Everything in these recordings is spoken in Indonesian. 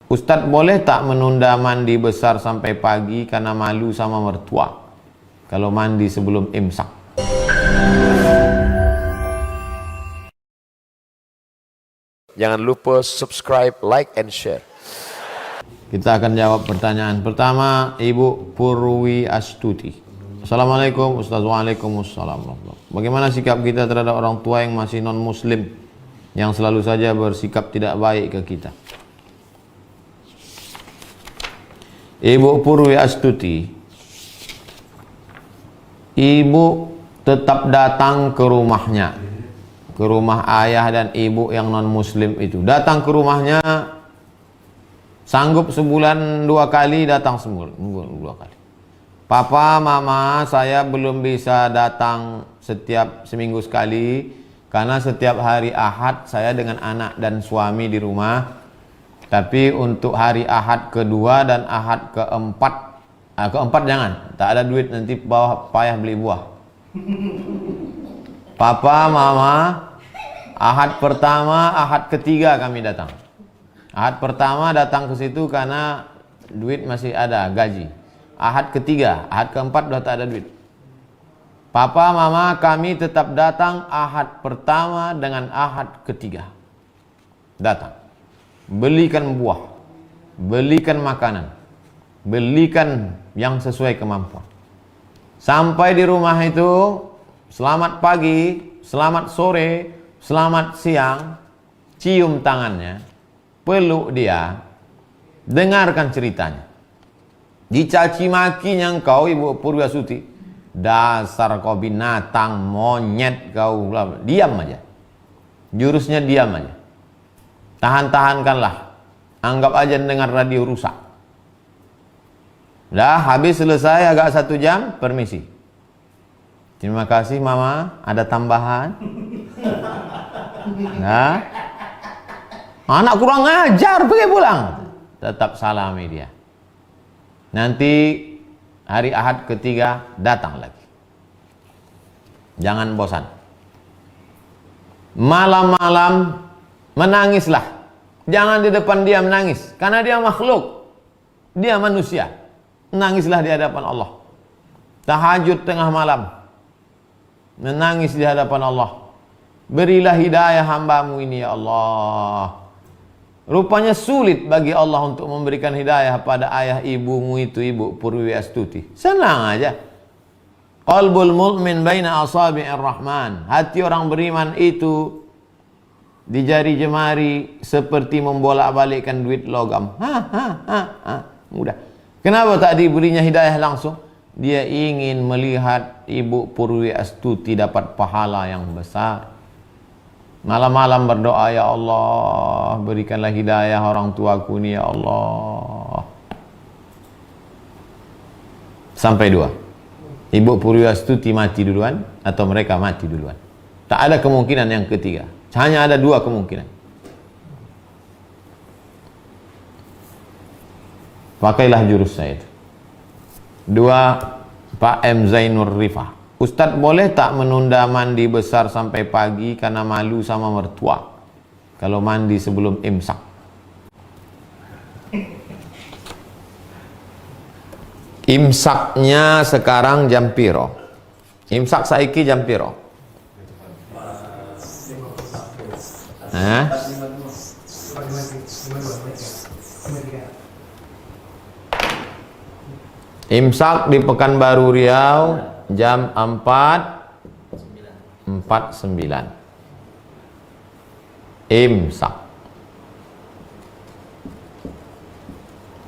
Ustadz, boleh tak menunda mandi besar sampai pagi karena malu sama mertua kalau mandi sebelum imsak? Jangan lupa subscribe, like, and share. Kita akan jawab pertanyaan pertama, Ibu Purwi Astuti. Assalamualaikum Ustaz. Waalaikumsalam. Bagaimana sikap kita terhadap orang tua yang masih non-muslim, yang selalu saja bersikap tidak baik ke kita? Ibu Purwi Astuti, ibu tetap datang ke rumahnya, ke rumah ayah dan ibu yang non-muslim itu. Datang ke rumahnya, sanggup sebulan 2 kali, datang sebulan 2 kali. Papa, mama, saya belum bisa datang setiap seminggu sekali karena setiap hari Ahad saya dengan anak dan suami di rumah. Tapi untuk hari Ahad kedua dan Ahad keempat jangan, tak ada duit, nanti bawah payah beli buah. Papa, mama, Ahad pertama, Ahad ketiga kami datang. Ahad pertama datang ke situ karena duit masih ada, gaji. Ahad ketiga, Ahad keempat sudah tak ada duit. Papa, mama, kami tetap datang Ahad pertama dengan Ahad ketiga. Datang. Belikan buah, belikan makanan, belikan yang sesuai kemampuan. Sampai di rumah itu, selamat pagi, selamat sore, selamat siang, cium tangannya, peluk dia, dengarkan ceritanya. Dicaci makinya engkau, Ibu Purwi Astuti, dasar kau binatang, monyet kau, diam aja. Jurusnya diam aja. Tahan-tahankanlah. Anggap aja dengar radio rusak. Dah habis selesai agak 1 jam, permisi. Terima kasih mama, ada tambahan. Nah, anak kurang ajar, pergi pulang. Tetap salami dia. Nanti hari Ahad ketiga datang lagi. Jangan bosan. Malam-malam menangislah. Jangan di depan dia menangis, karena dia makhluk, dia manusia. Menangislah di hadapan Allah. Tahajud tengah malam, menangis di hadapan Allah. Berilah hidayah hambamu ini ya Allah. Rupanya sulit bagi Allah untuk memberikan hidayah pada ayah ibumu itu, Ibu Purwi Astuti. Senang aja. Qalbul mu'min baina asabi'ir rahman. Hati orang beriman itu di jari jemari seperti membolak-balikkan duit logam. Mudah. Kenapa tak diberinya hidayah langsung? Dia ingin melihat Ibu Purwi Astuti dapat pahala yang besar. Malam-malam berdoa, ya Allah, berikanlah hidayah orang tuaku ini ya Allah. Sampai 2. Ibu Purwi Astuti mati duluan atau mereka mati duluan. Tak ada kemungkinan yang ketiga. Hanya ada 2 kemungkinan. Pakailah jurus saya itu. 2, Pak M. Zainur Rifah. Ustadz, boleh tak menunda mandi besar sampai pagi karena malu sama mertua kalau mandi sebelum imsak? Imsaknya sekarang jam piro? Imsak saiki jam piro? Imsak di Pekanbaru Riau jam 4.49. Imsak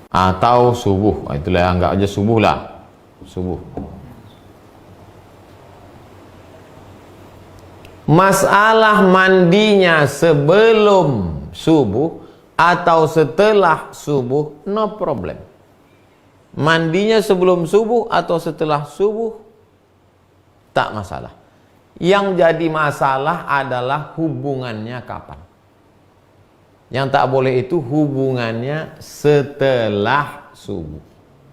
atau subuh, itulah, anggap aja subuh lah, subuh. Masalah mandinya sebelum subuh atau setelah subuh, no problem. Mandinya sebelum subuh atau setelah subuh, tak masalah. Yang jadi masalah adalah hubungannya kapan. Yang tak boleh itu hubungannya setelah subuh.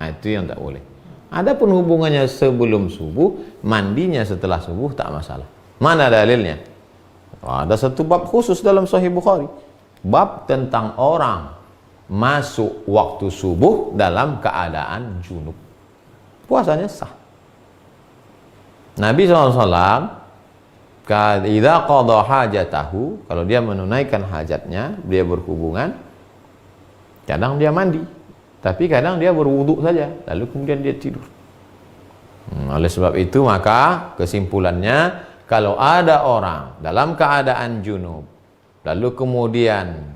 Nah, itu yang tak boleh. Adapun hubungannya sebelum subuh, mandinya setelah subuh, tak masalah. Mana dalilnya? Ada satu bab khusus dalam Sahih Bukhari. Bab tentang orang masuk waktu subuh dalam keadaan junub, puasanya sah. Nabi SAW idza qada hajatahu, kalau dia menunaikan hajatnya, dia berhubungan, kadang dia mandi, tapi kadang dia berwudu saja, lalu kemudian dia tidur. Oleh sebab itu maka kesimpulannya, kalau ada orang dalam keadaan junub, lalu kemudian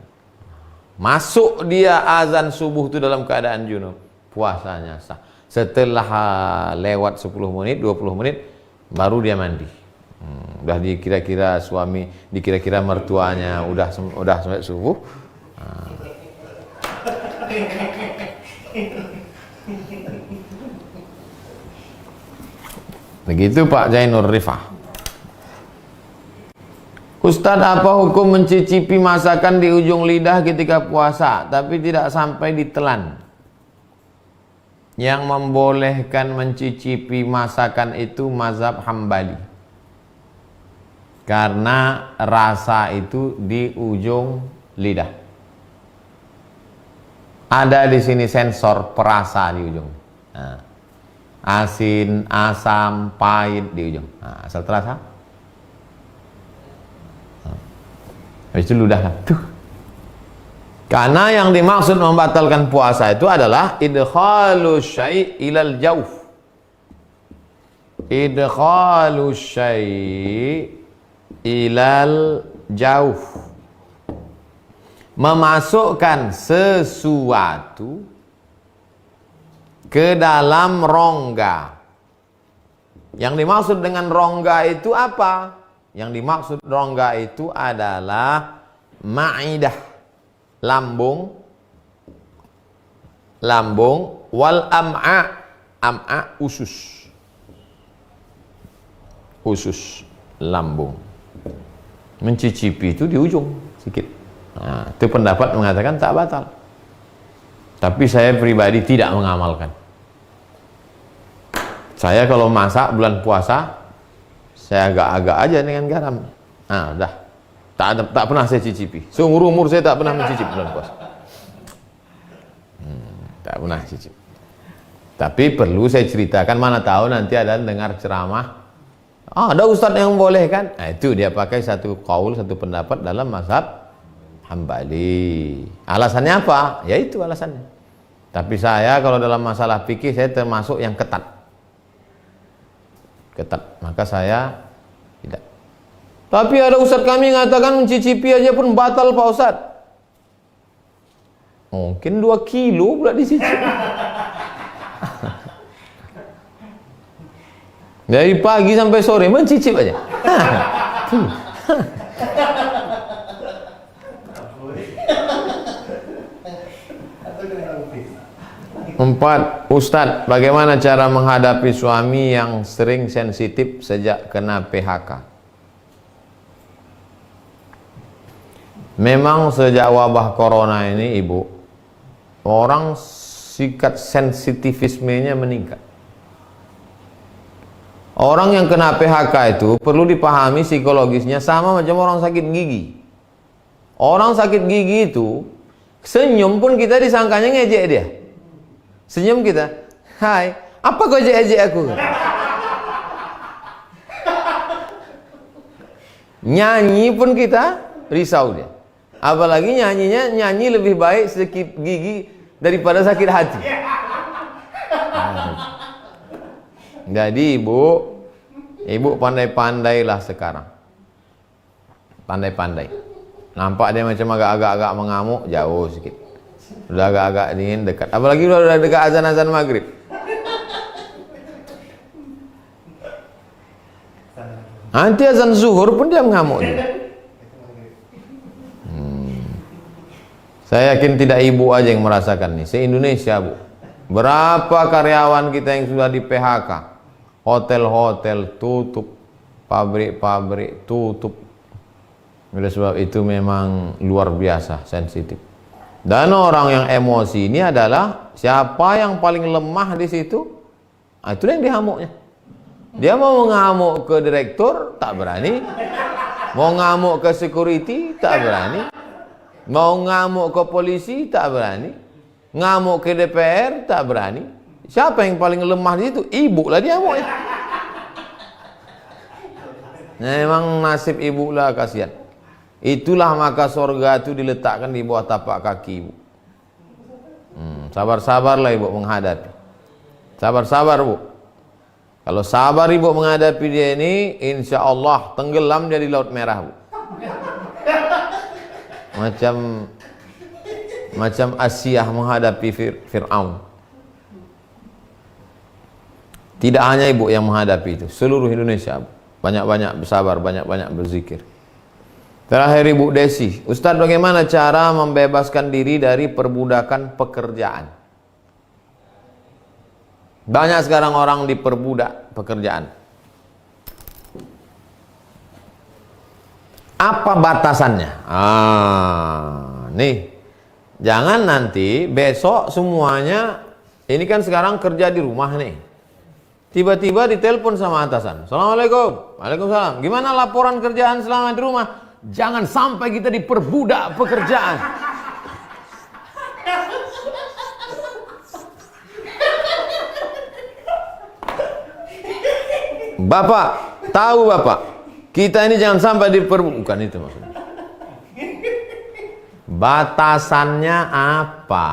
masuk dia azan subuh itu dalam keadaan junub, puasanya sah. Setelah lewat 10 menit, 20 menit, baru dia mandi. Udah dikira-kira suami, dikira-kira mertuanya udah sampai subuh. Begitu Pak Zainur Rifah. Ustadz, apa hukum mencicipi masakan di ujung lidah ketika puasa tapi tidak sampai ditelan? Yang membolehkan mencicipi masakan itu mazhab Hambali, karena rasa itu di ujung lidah. Ada di sini sensor perasa di ujung. Nah, asin, asam, pahit di ujung. Nah, asal terasa. Habis itu ludah kan. Tuh. Karena yang dimaksud membatalkan puasa itu adalah idkhalu syai' ilal jauf. Idkhalu syai' ilal jauf, memasukkan sesuatu ke dalam rongga. Yang dimaksud dengan rongga itu apa? Yang dimaksud rongga itu adalah ma'idah, lambung, wal am'a, usus, lambung. Mencicipi itu di ujung sedikit. Nah, itu pendapat mengatakan tak batal. Tapi saya pribadi tidak mengamalkan. Saya kalau masak bulan puasa, saya agak-agak aja dengan garam. Nah, udah. Tak pernah saya cicipi. Seumur umur saya tak pernah mencicipi bulan puasa. Tak pernah cicip. Tapi perlu saya ceritakan, mana tahu nanti ada dengar ceramah. Ada ustadz yang boleh kan? Nah, itu dia pakai satu qaul, satu pendapat dalam mazhab Hambali. Alasannya apa? Ya itu alasannya. Tapi saya kalau dalam masalah fikih saya termasuk yang ketat. Maka saya tidak. Tapi ada ustadz kami mengatakan mencicipi aja pun batal Pak Ustadz. Mungkin 2 kilo pula dicicip. Dari pagi sampai sore mencicip aja. Empat, Ustadz, bagaimana cara menghadapi suami yang sering sensitif sejak kena PHK? Memang sejak wabah corona ini, Ibu, orang sikap sensitivismenya meningkat. Orang yang kena PHK itu perlu dipahami psikologisnya sama macam orang sakit gigi. Orang sakit gigi itu senyum pun kita disangkanya ngejek dia. Senyum kita, hai, apa kau ejek-ejek aku? Nyanyi pun kita risau dia. Apalagi nyanyi lebih baik sakit gigi daripada sakit hati. Jadi ibu pandai-pandailah sekarang. Pandai-pandai. Nampak dia macam agak-agak mengamuk, jauh sedikit. Udah agak-agak dingin, dekat. Apalagi udah dekat azan-azan maghrib. Nanti azan zuhur pun dia mengamuk juga. Saya yakin tidak ibu aja yang merasakan nih, se-Indonesia Bu. Berapa karyawan kita yang sudah di PHK? Hotel-hotel tutup, pabrik-pabrik tutup. Oleh sebab itu memang luar biasa sensitif. Dan orang yang emosi ini adalah siapa yang paling lemah di situ, itulah yang dihamuknya. Dia mau ngamuk ke direktur, tak berani. Mau ngamuk ke security, tak berani. Mau ngamuk ke polisi tak berani, ngamuk ke DPR tak berani. Siapa yang paling lemah di situ? Ibu lah dia mau. Memang nasib ibu lah, kasihan. Itulah maka sorga itu diletakkan di bawah tapak kaki ibu. Sabar-sabarlah ibu menghadapi. Sabar-sabar bu. Kalau sabar ibu menghadapi dia ini, insya Allah tenggelam dia di Laut Merah bu. Macam Asiyah menghadapi Fir'aun. Tidak hanya ibu yang menghadapi itu, seluruh Indonesia bu. Banyak-banyak bersabar, banyak-banyak berzikir. Terakhir Ibu Desi, Ustadz bagaimana cara membebaskan diri dari perbudakan pekerjaan? Banyak sekarang orang diperbudak pekerjaan. Apa batasannya? Nih, jangan nanti besok semuanya, ini kan sekarang kerja di rumah nih. Tiba-tiba ditelepon sama atasan. Assalamualaikum. Waalaikumsalam. Gimana laporan kerjaan selama di rumah? Jangan sampai kita diperbudak pekerjaan. Bapak, tahu Bapak, kita ini jangan sampai diperbudak. Bukan itu maksudnya. Batasannya apa?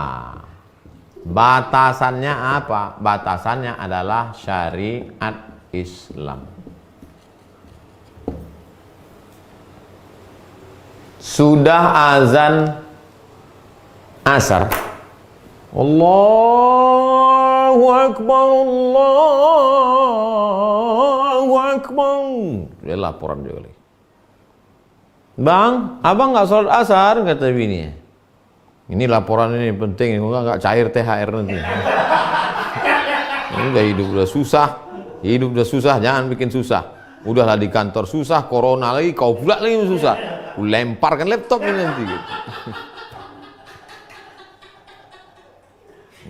Batasannya apa? Batasannya adalah syariat Islam. Sudah azan asar, Allahu Akbar, Allahu Akbar. Dia laporan juga lagi. Bang, abang nggak sholat asar, kata bininya. Ini laporan ini penting, nggak cair THR nanti. Ini udah hidup udah susah, jangan bikin susah. Udahlah di kantor susah, corona lagi, kau pula lagi susah. Lemparkan laptop ini nanti. Gitu.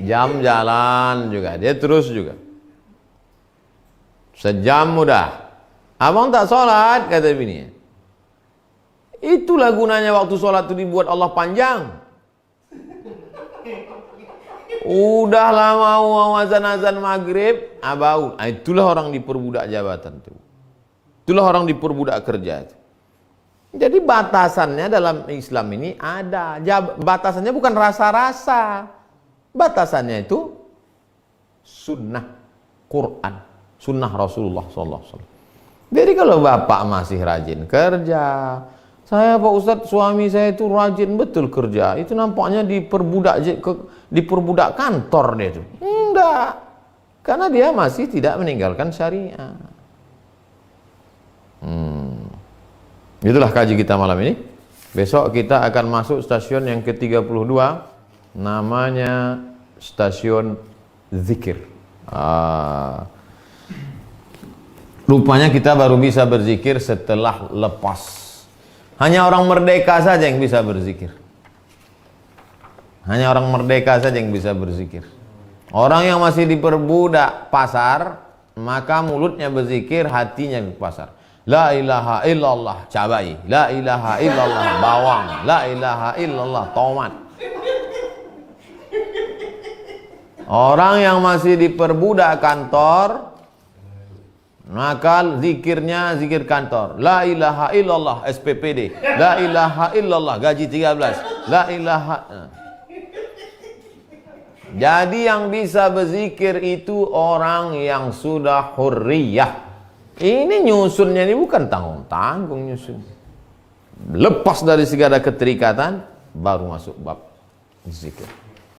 Jam jalan juga, dia terus juga. Sejam udah. Abang tak sholat, kata bininya. Itulah gunanya waktu sholat itu dibuat Allah panjang. Udah lama mau azan-azan maghrib, abau. Itulah orang diperbudak jabatan itu. Itulah orang diperbudak kerja itu. Jadi batasannya dalam Islam ini ada. Batasannya bukan rasa-rasa. Batasannya itu sunnah Quran, sunnah Rasulullah SAW. Jadi kalau bapak masih rajin kerja, saya Pak Ustadz suami saya itu rajin betul kerja, itu nampaknya diperbudak kantor dia itu. Enggak, karena dia masih tidak meninggalkan syariat. Itulah kaji kita malam ini. Besok kita akan masuk stasiun yang ke-32, namanya stasiun zikir. Rupanya kita baru bisa berzikir setelah lepas. Hanya orang merdeka saja yang bisa berzikir. Hanya orang merdeka saja yang bisa berzikir. Orang yang masih diperbudak pasar, maka mulutnya berzikir, hatinya di pasar. La ilaha illallah cabai, la ilaha illallah bawang, la ilaha illallah tomat. Orang yang masih diperbudak kantor, maka zikirnya zikir kantor. La ilaha illallah SPPD, la ilaha illallah gaji 13, la ilaha. Jadi yang bisa berzikir itu orang yang sudah hurriyah. Ini nyusunnya ini bukan tanggung-tanggung nyusun. Lepas dari segala keterikatan, baru masuk bab zikir.